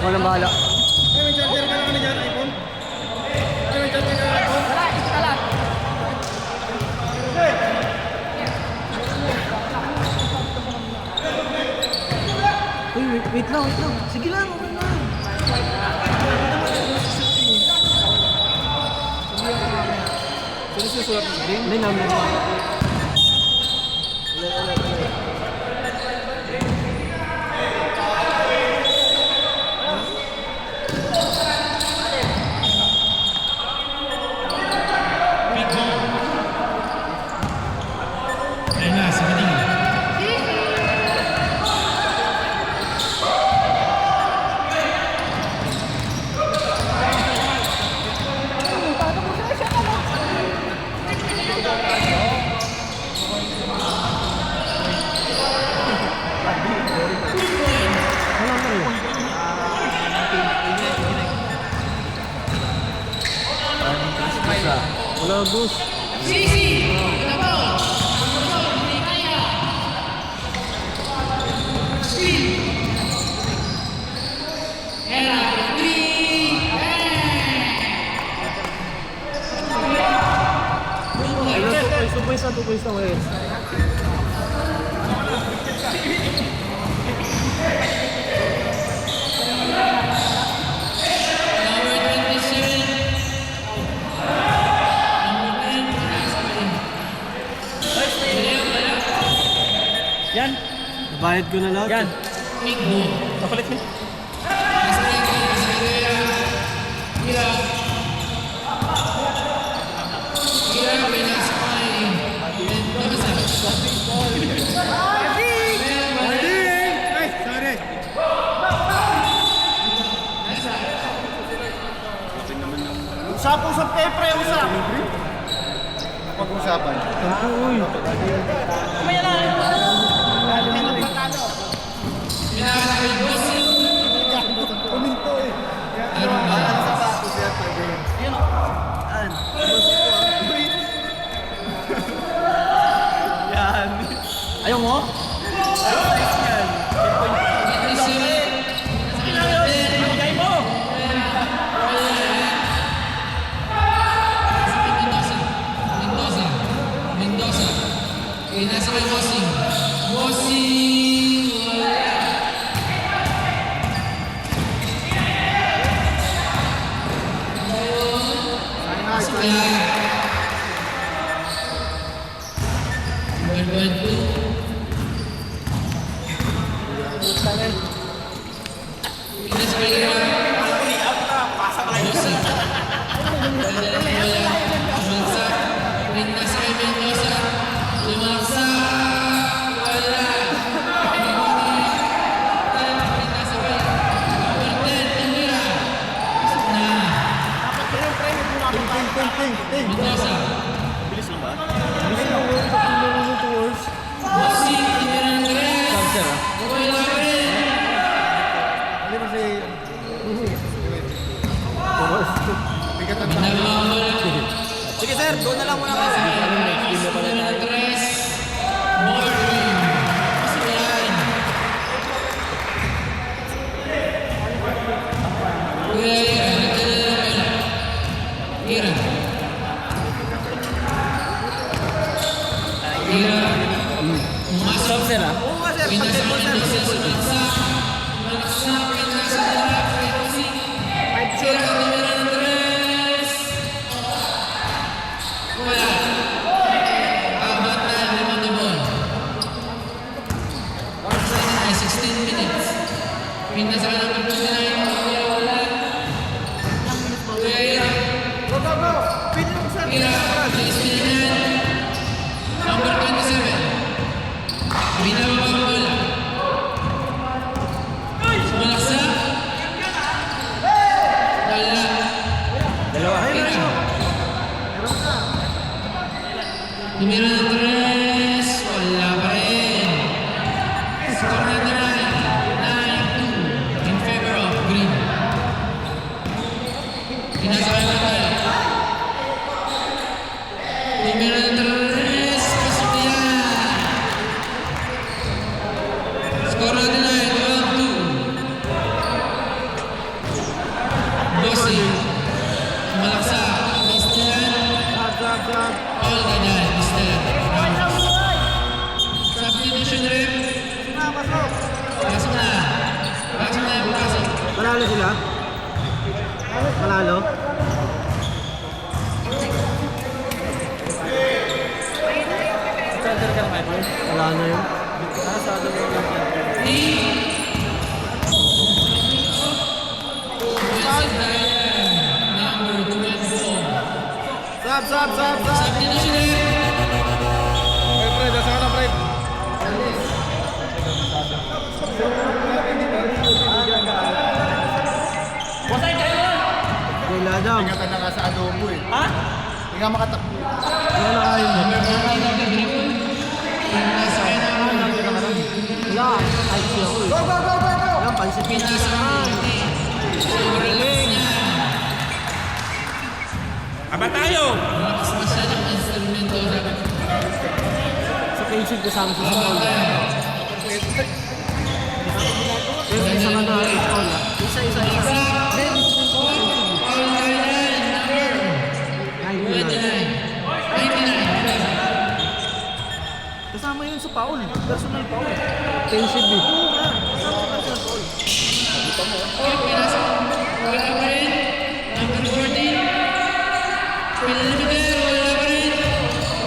Walang bahala. Ay, may charger ka naman dyan, iPhone. Ay, may charger ka naman, iPhone. Wala, isa lang. Uy, wait lang. Sige lang, okay lang. Sino susulat mo? Hindi namin. Wala, boss. Sisi! Kenapa? Hindi kaya. Speed! Era Putri! Tupoy sa wait. Yan. Bayad ko na lahat. Yan. Kapalit mo. Ay, sorry. Usap-usap kayo, pre. Usap. Pag-usapan. Uy. Kuminto eh. Ano sa bako siya? Yan. Ayaw mo? Nasa kay Bossing. Bossing! Wala. Sige sir, doon na lang muna kayo. Stop sir ah. Oo nga sir, pag-table Number 27. Binawa ang bola. Sumalaksa. Wala. Dalawa. Numero 3. Wala pa rin. Score na 9-2 in favor of Green. Pinasakay na tayo. Numero 3. Pasok yan. Score na nila 12-2. Manalo sila? Manalo? Center ka naman, boy. Wala na yun. Nasado mo lang yan. Number 24. Sab! Substitution. Ay, Fred, asa ka na, Fred? Jay Ladam. Tingatan na nga sa adobo eh. Ha? Hindi nga makatakbo. Wala na kayo mo. Number 14 of the dribble. Pinasa kay number 14. Wala. Ay, siya ko eh. Go! Wala, pansit. Pinasa kay 14. Sobrang lakas niya. Aba tayo! Malakas masyadong instrumento. Sa kinship kasama sa Aba Paul. tayo. Pero isa ka na, Paul. Isa. Then, Paul Thailand, number 99. 99. Kasama yun sa Paul. Personal Paul. Kinship eh. Kasama sa personal Paul. Okay, pinasa. Wala pa rin. Number 14. Pinalimitar. Wala pa rin.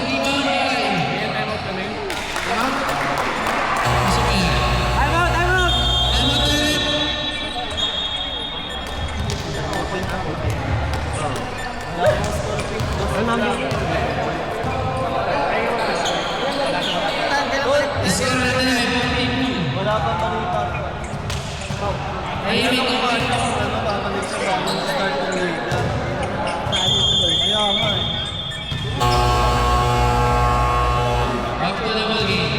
Rebound by. Pasok pa yan. Time out! Tama tayo. Ano namin? Iskara natin ay 42. Wala pa palita. Tahimik na ba? Ano ba? Balik sa bagong start ng liga. Kaya nga eh. Back to the ball game.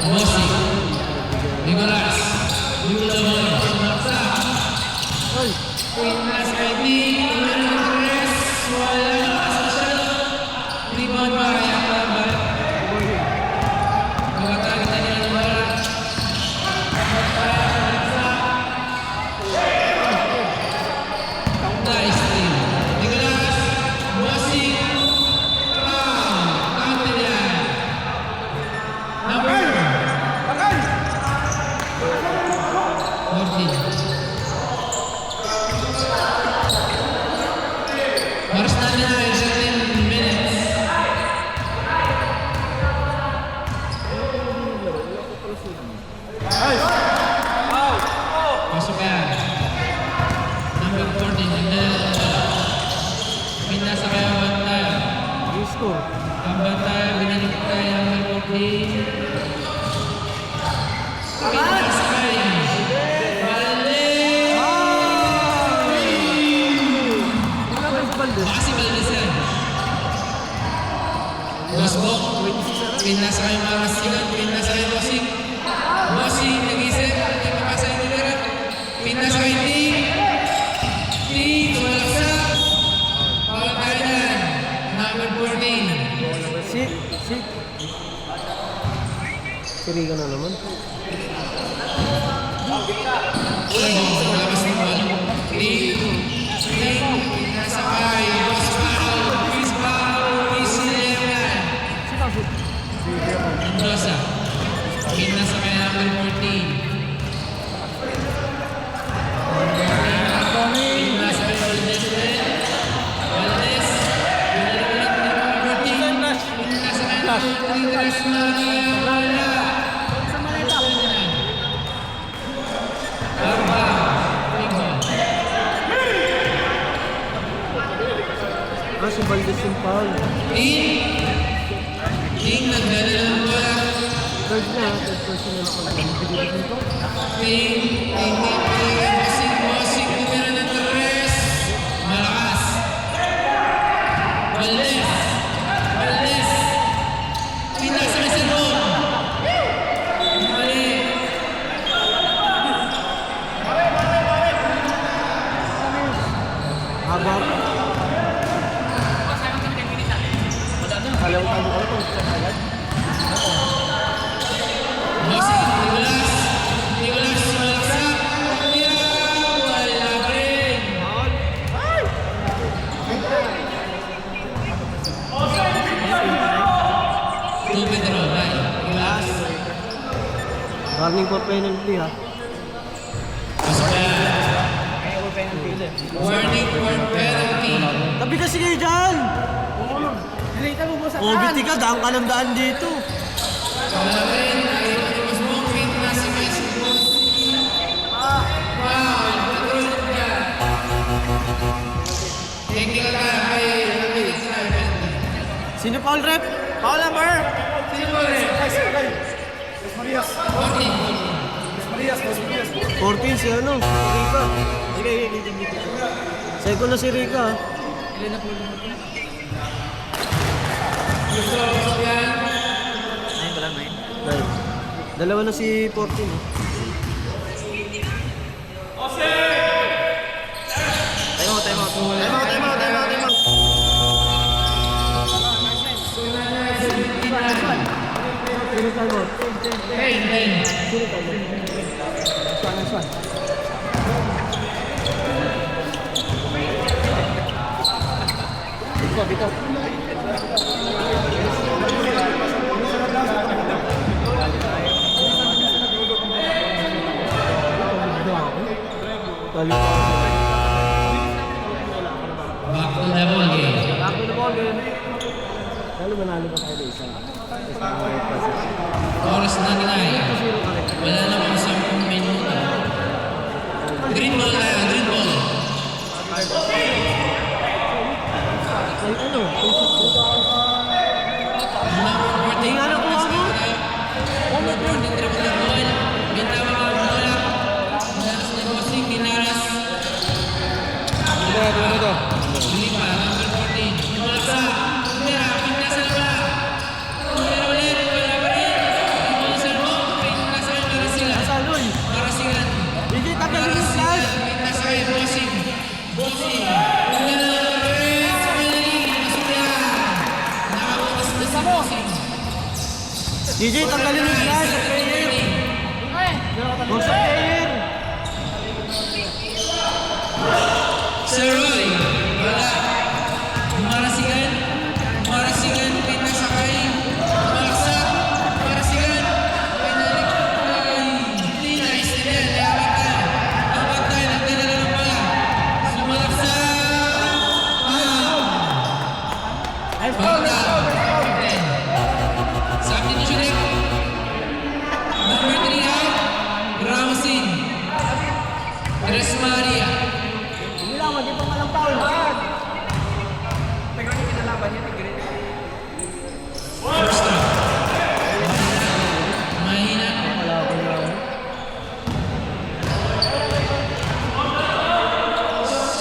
Bossy. Nicolas. Dito the ball. Sumaksa. Pintas kay Nick. Tres. Wala. Masyado. Rebound ba? Kaya ba? Magkakalit na nila ng bola. Nice steal. Nicolas. Bossy. Counted yan. Number 14. Oras natin ay 17 minutes. Pasok yan. Number 14. Pinasa kaya Bantay. Gusto. Ang Bantay, binalik tayo number 14. Pinasa kaya. Valdez! Wala ba sa Valdez? Baka si Valdez yan. Gosbok. Pinasa kay Marasigan. Pinasa kay Bossing. Bossing, nag-isip. Hindi makasa yung nilera. Pinasa kay Ting. Ting, tumalaksak. Paul Thailand. Number 14. Si. Siri ka na naman. Ting, malakas ng ball. Ting. Ting, pinasa kay Boss Paul. Chris Paul. Chris Levan. Mendoza. Pinasa kay number 14. Pinasa kay Valdez din. Valdez. Pinalik ni number 14. Pinasa kay number 3. Tres na wala. Arba. Bingo. Si Valdez yung Paul. Ting nagdala ng bola. Third person na ako. Dito. Ting Bossing, kumira ng Torres. Malakas. Valdez. Pinasa kay Sermon. Mali. Habang. Alam ko ano. Bossing, Nicolas, malaksa. for penalty ha. Pasok na. Ay, for penalty. Warning for penalty. Tabi kasi kayo dyan! Nakita mo sa O, biti ka, daan ka ng daan dito. Wala rin. Nakita ko mas mong na si Messi. Wow, patulog ka. Tingin ka kay Sino foul rep? Foul number? Sino ba rin? Marias. 14 si ano? Si Rica. Sige, dito. Second na si Rica. Ilan na po mo? Gusto ko yan. 9 ba lang, 9? Nine. Dalawa na si 14 eh. Time out. Sino time out? Hey, Sino time out? Next one. Dito. back to the ball game. Back to the ball game. Lalo manalo pa tayo isa. Oras na nila. Wala na pang 10 minuto. Green ball tayo, green ball. Ay, ano? Tingnan Tingnan ako, ano? Overboarding triple ball. Bintama ka bola. Daras na bossing, Dinaras. Hindi pa, number 14. Malaksa. Tumira, pinasa na ba? Tumira ulit, wala pa rin. Pinasa mo, pinasa kayo para sila. Nasaan, Loy? Para sila. Hindi, tagalin yung flash. Pinasa kayo, bossing. Bossing. Wala na, Lorenz. Finally, pasok yan. Nakabukas na si bossing. DJ, tanggalin yung flash sa player. Huwag sa player. Sir Roy, wala. Marasigan, pinasakay. Malaksa, Marasigan, pinalikay. Nice din, labat tayo, nagdala ng bola. Sumalaksa. Falta. Substitution. Number 3 out, Ramosin. Tres Maria. Hindi lang, hindi pa malang foul. First round. Mahina. Wala ko na.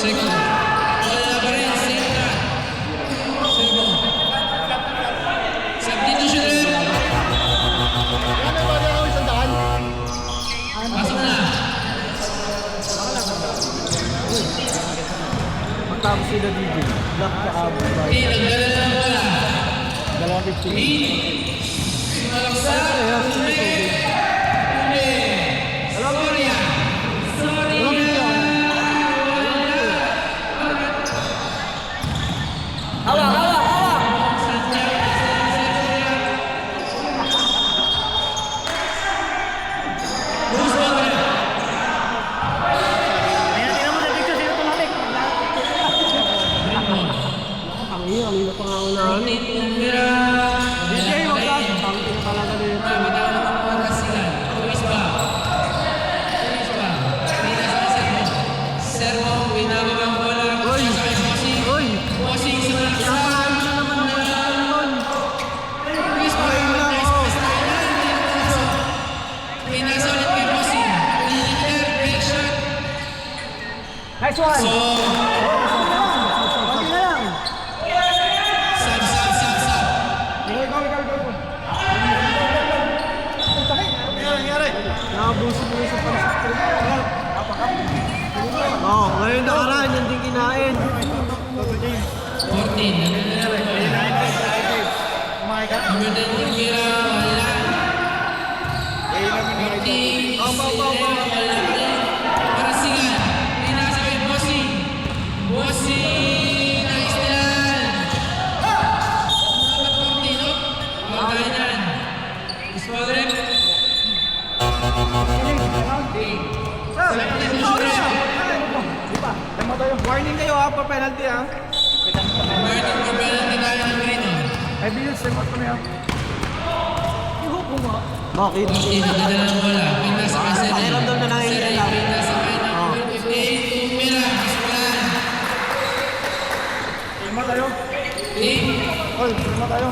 Second. Wala pa rin. Second. Second. Substitution rin. Pasok na. Magtapos sila DJ. Black ka abot ba? Okay, nagdala ng bola. Dalawa 15. Sumalaksa. Uli. Soria. Hawak! Bruce Baldwin. Ayan, tingnan mo sa picture. Sino tumalik? Green ball. Ang iyo, ang ilo pa nga unahan. Ortiz Tumira. DJ, wag ka. Ang ilo talaga dito. Tama-tama ng oras sila. Luis ba? Pinasa sa servo. Pinababang bola. Uy! Sa kay Bossing. Uy! Bossing sumalaksa. Pinapahalo na naman ang nun. Luis ba? Nice pass na yun. Pinasa ulit kay Bossing. Piniter. Big shot. Nice one! So, Pati na lang. sub. Nakabuso mo sa pansip. Oo, ngayon nakaraan, yan din kinain. 14. Number 10, Tumira. Wala. 14. Wala. Marasigan. Pinasa kay Bossing. Bossing. Nice yan. Number 14, no? Pagkain yan. Ispadre. pa penalty ha. Converted for penalty tayo ng Grino. Ay, bilis, semot kami ha. Bakit? Bossy, nagdadala ng bola. Pinta sa Caselli. Pakiramdam na nangihingi lang. Pinta sa kanya. Number 58, Tumira. Islan. Semot tayo. Team. Oy, semot tayo.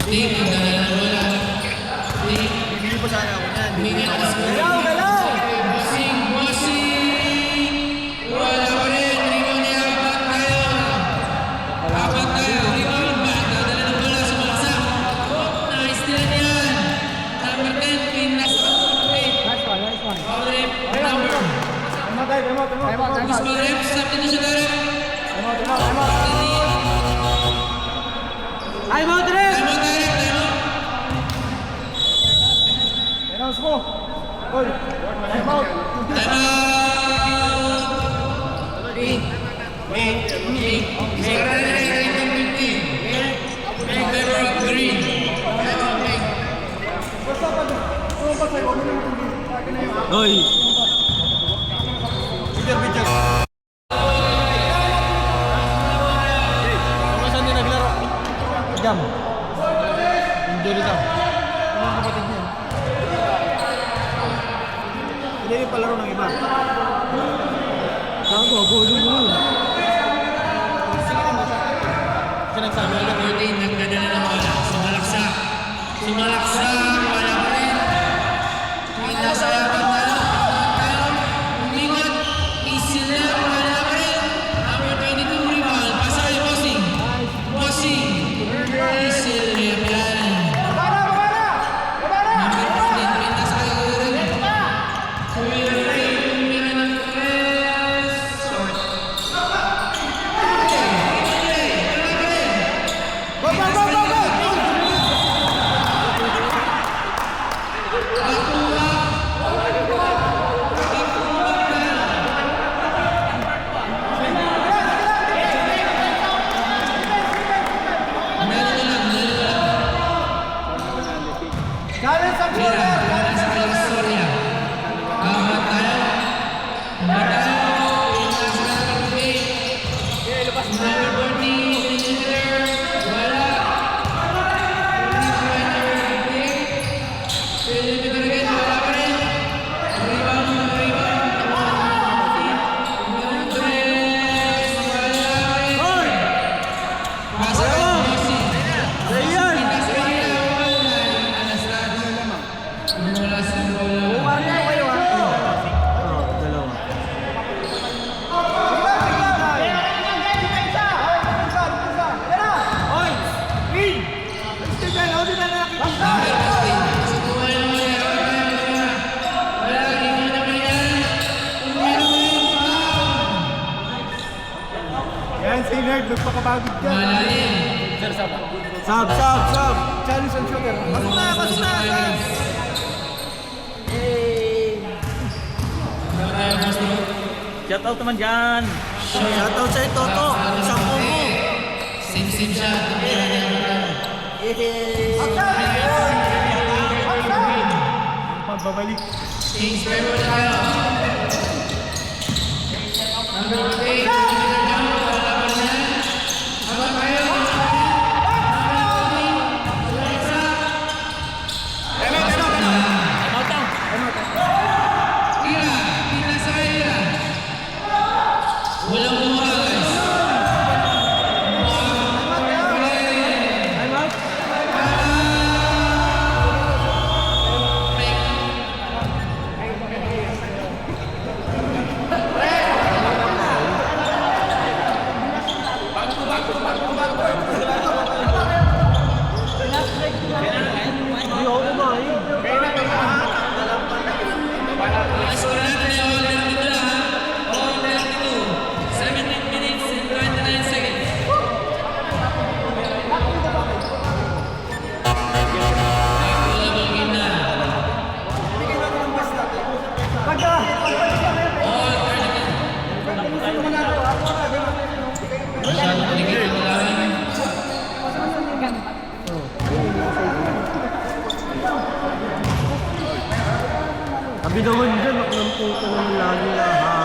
Team, nagdadala ng bola. Team. Bibili pa sana ako yan. Humingi ng score. Galaw! Bossing, bossing. Wala pa rin. Rebound niya. Apat tayo. Apat tayo. Rebound ba? Dadala ng bola sa malaksak. Nice din yan. Number 10, Pinas. Nice one. Foul rep, number. Semot tayo, semot. Gusto mo rep? Substitution na rep. Semot. Ay, mga tres! Time out, time out. Announce mo. Oy, time out. Time out. In favor of green. Basta pag sumpa sa'yo, huwag mo naman hindi. Akin na yun. Hoy! Picture. Kung saan din naglaro? Jam. Enjoy nito. Ang kapatid niya. Hindi rin palaro ng iba. Gago, gulo mo. Kasi nagsabi Number 14, nagdadala ng bola. Sumalaksak. Wala pa rin. Pinas ay apat tayo. Umingat. Isila. Wala pa rin. Number 22, rebound. Pasa kay Bossing. Isila. Yan. Number 15, Pinas ay rin. Tumira ng tres. Short. Galing sa Mira, Pinas ay Soria. Apat tayo. Pinas number 8. Number 14, Engineer. Wala. Philip Iturgen, wala pa rin. Rebound. Number 3, wala pa rin. Hoy! Pasa kay Bossy. Ayan! Pinas ay wala. Wala sa bola. Umarya kayo ha? Oo, dalawa. Oy! Green! Stay tayo, hindi na nakikita. Yan, si Nerd, nagpakapagod ka. Sab! Challenge and shooter. Pasok na! Shout out naman dyan! Shout out sa'yo, Toto! Isang combo! Same shot. Pagbabalik. Kings River na tayo. Number 8, wala pa rin yan. Habang tayo. Ira, Pinas sa Ira. Walang buha, guys. Time out! Hindi ako kumain. Score natin ay all 32 na ha. All 32. 17 minutes and 29 seconds. Available game na. All 32. Masyadong ligid ang laban. Sabi naman dyan, nakalampung ka naman lagi na ha.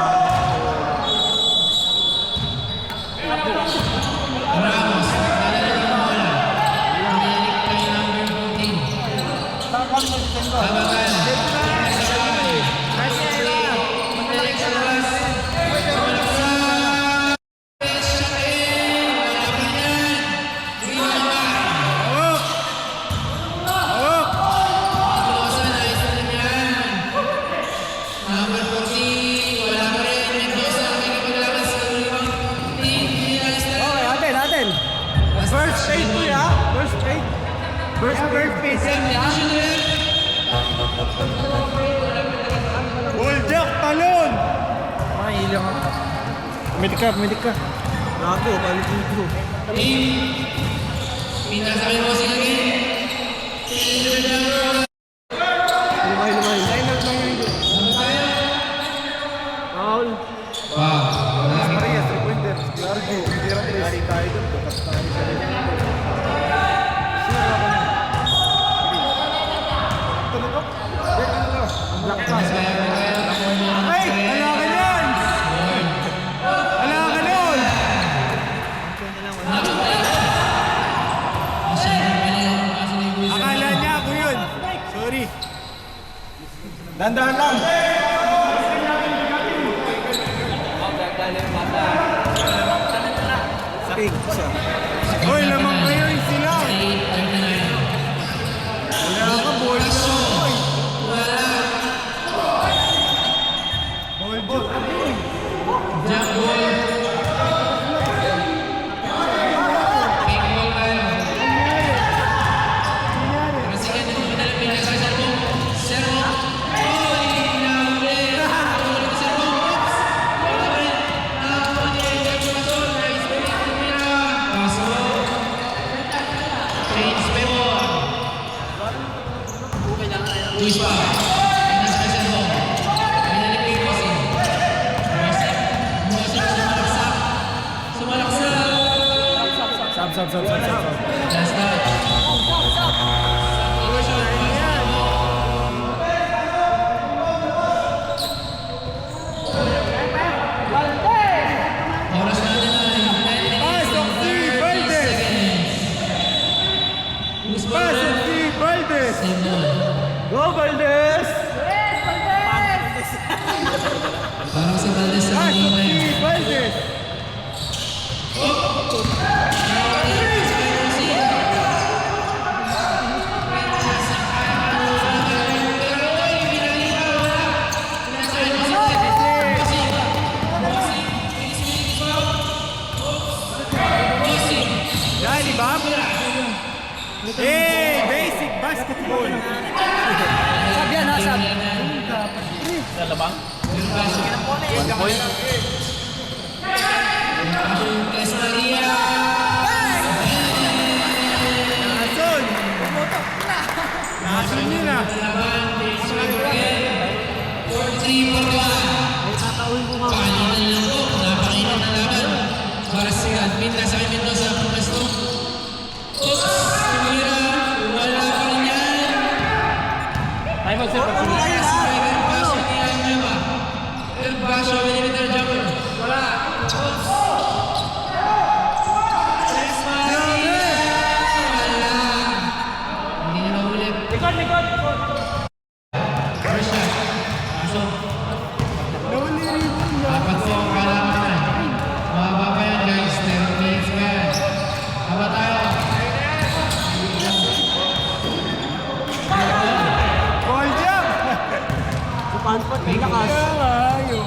Jack, talon! Mailang ako. Medic ka. Gago, balik dito. Pinasakay mo sila ngayon. Lumay. Paul. Wow. Maria, 3-pointer. Largo, hindi rin Dari tayo doon. Bukas tayo sa rin. Black pass. Ay! Wala ka yan! Wala ka nun! Akala niya ako yun. Sorry. Dandahan lang. Sakig siya. Hoy, lamang kayo yung sila. Wala ka, ball na boy. Ball. Jack ball. Pink ball tayo. Pero sige, dito mo dala pinasakay sa servo. Servo. Oy, nahuli. Nahuli ka servo. Oops. Wala pa rin. Nahuli. Jack Basol. Nice pick. Tumira. Basol. Change favor. Luis pa. Pinasakay sa servo. Pinalik kay Bossing. Bossing sumalaksak. Sab. Last touch. Substitution. Oras natin ay 9 Pasok minutes si and 30 Valdez. seconds. Who's Pasok si Valdez. Same ball. Go, Valdez! Parang si Valdez sa Pasok kanina si yun. Valdez. Yan, di ba? Hey, basic basketball. Sabi yan, sabi. Es Maria. Nason. Nason yun ah. Laban, James Rodriguez. 4-3-4-1. Paano na lang po? Napakita na laban. Para si Admin, nasa kay Mendoza, pumesto. Oops! Tumira. Wala pa rin yan. Tayo mag-set up. Verbaso ni Almeba. Verbaso, millimeter jumper. Wala. Oops! Es Maria. Wala. Hindi niya mahulip. Likod. First shot. Pasok. Nawali rin yun. Apat po ang kalaman. Mahaba pa yan guys. 10 minutes pa yan. Haba tayo. Ball jump. Panpat, may lakas. Ayaw.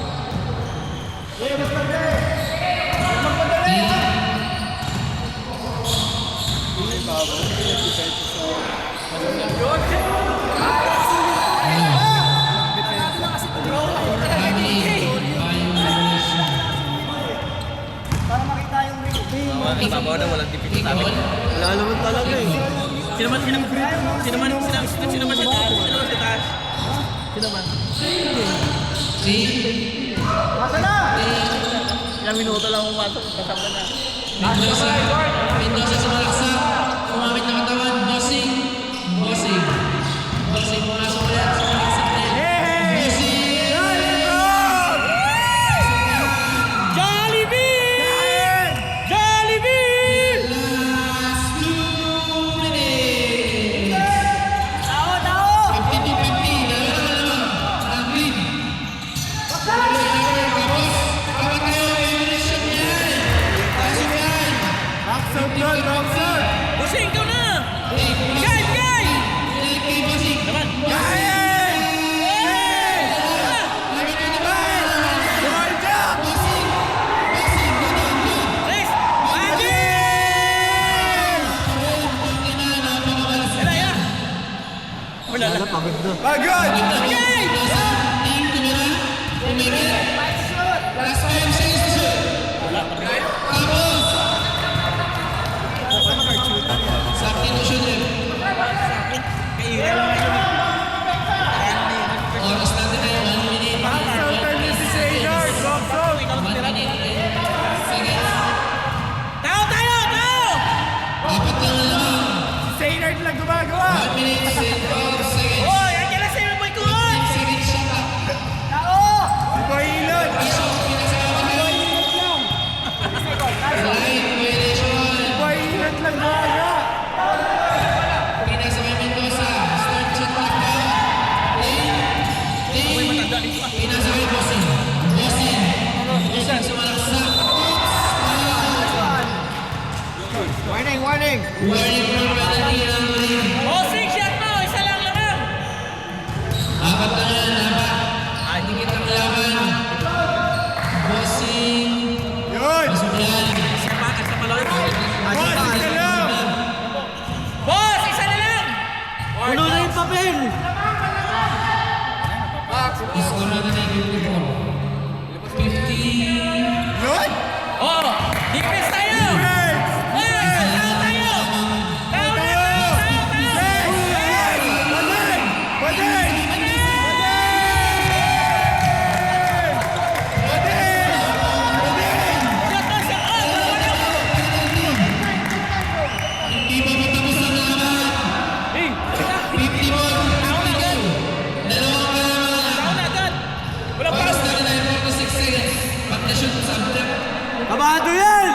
Wala naman talaga eh. Sino man Ilang minuto lang pumasok, kasama na. Mendoza sumalaksak. Kumamit ng katawan. Bossing. Pumasok ulit. Sumalaksak din. Bossing. Last 2 minutes. 50-50. Dalawa. Admin. Tapos, kapag kayo, may minutes shot yan. Pasok yan. good! Okay! Team tumira. Umigit. Last 5 seconds to shoot. Tapos. Substitution din. Oras natin ay 1 minute. 1 minute and seconds. Apat lang na lang. Saynard lang gumagawa. 1 minute and 12 seconds. Hoy, andiyan na sa'yo, boy ko! 15 seconds siya pa. Si Boy Ilon. Isang pinasama kayo. Right violation. Boy Ilon lang gumagawa. Pinasama Mendoza. Start shot clock down. Pinasama Bosin. Bosin sumalaksak. Warning, warning! Warning for penalty number 3. Oh, 6 shot mo! Isa lang lang! Apat na nga, apat. Dikit ang laban. Bosin. Yun. Masuklan. Boss, isa lang. Boss, isa na lang! Puno na yung papel! Score natin ay 54. 50. Yun. Oh, defense tayo! Yes. Hey, tao tayo! Tao na! Tao! Yes. Badin. Badin. Shot on, shot on! Hindi pa matapos ang laban. Hey, 51, 52. Dalawang kalaban. tao na agad! Walang Oras pass! na rin ay 46 seconds. Pag na-shoot sa abdak. Kabado yan!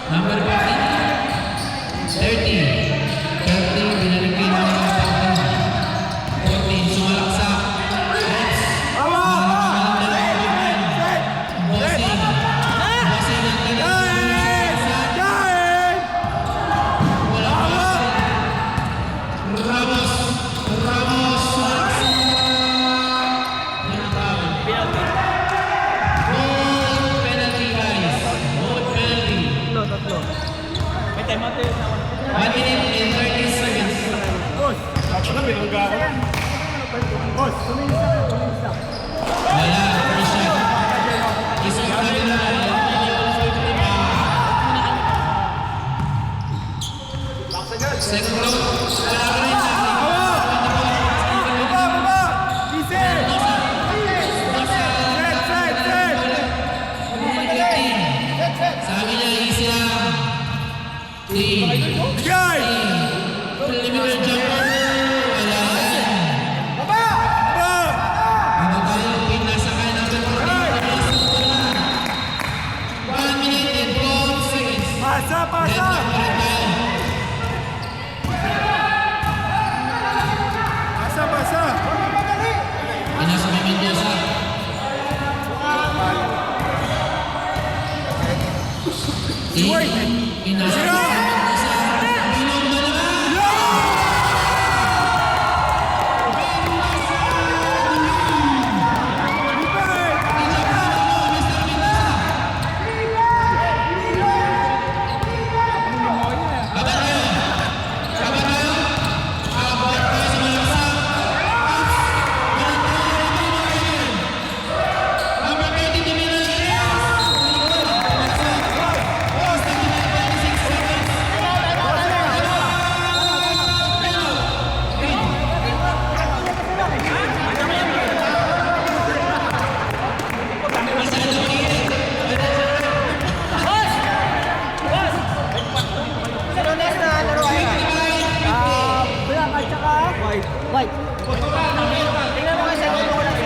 Number 15. 30, binalik kayo ng 14, sumalaksak. Heads. Bossing. Bossing ang tagal. Wala pa. Ramos. Ramos. Goal penalty, guys. Goal penalty. 1 minute and 30 seconds. Ano, binangga ako. Wala, first shot. Isang sabi na, second look, wala ka rin sa sabi niya, easy lang. Limited jumper. Wala yan. Ano tayo? Pinasakay ng 1 minute and 12 seconds. Pasa, pasa! Pasa, pasa! Pinasa kay Mendoza. Pinasa kay Mendoza. Binom ba naman? Baba tayo. Baba tayo. Balik tayo sa malaksak. Number 30, Dominic. White.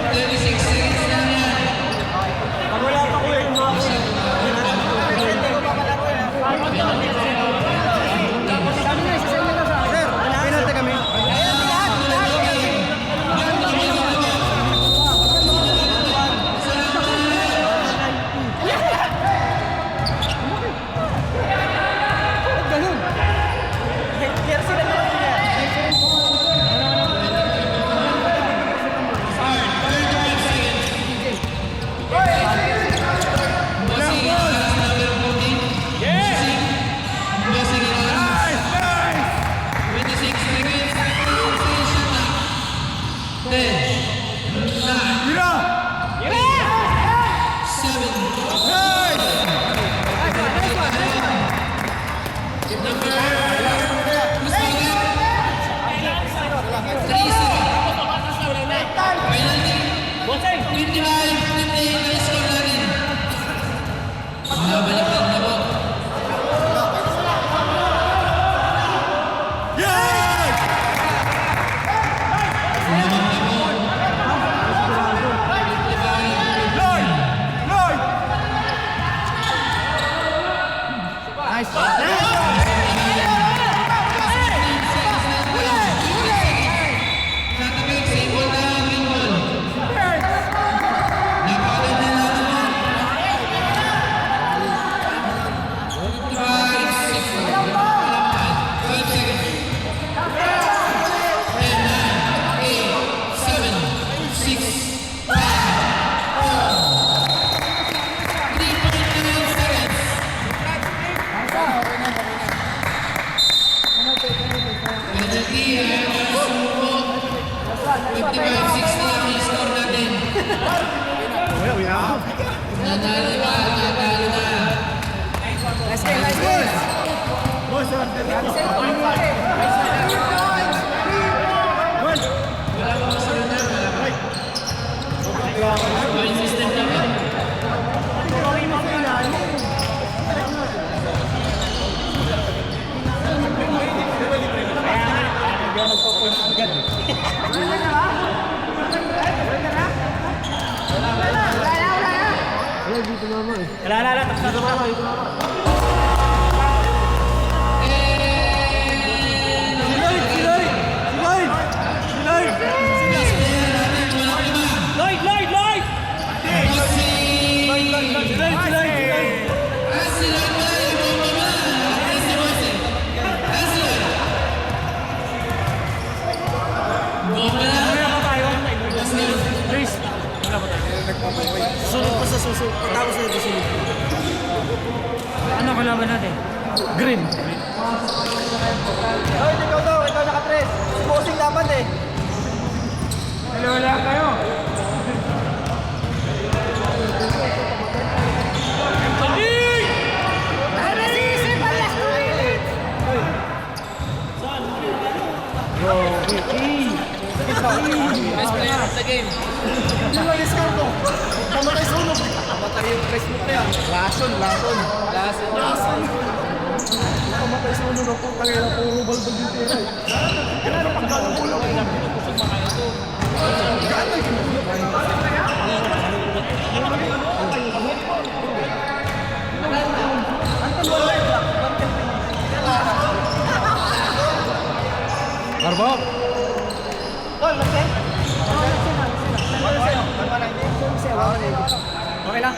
36 seconds lang yan. Pag wala pa ko yung mga... Sir, penalty kami. Ganun. Jersey na naman niya. Baliktad na po. Lamang na po. Natabik, same ball na, green ball. Napagod na naman. 5 seconds. 12 seconds. 10, 9, 8, 7, 6, 5, 4, 3.9 seconds. Penalty, sumuko. 55-60 ang score natin. Nadali ba? Nadali na. Nice game, nice game. Wala ba masunod na? Wala ba? Point system na ba? Wala, tapos na. Green. Ay, ikaw daw, ikaw naka-press. Bossing dapat eh. Wala kayo. Best player of the game. Yung mga score ko. Pamatay sa ulo. Pamatay yung press mo kaya. Lason. Last. Pamatay sa ulo. Putang ina, puro balbag yung tira eh. Kailangan pang gano'ng ulo. Arbok. Okay lang.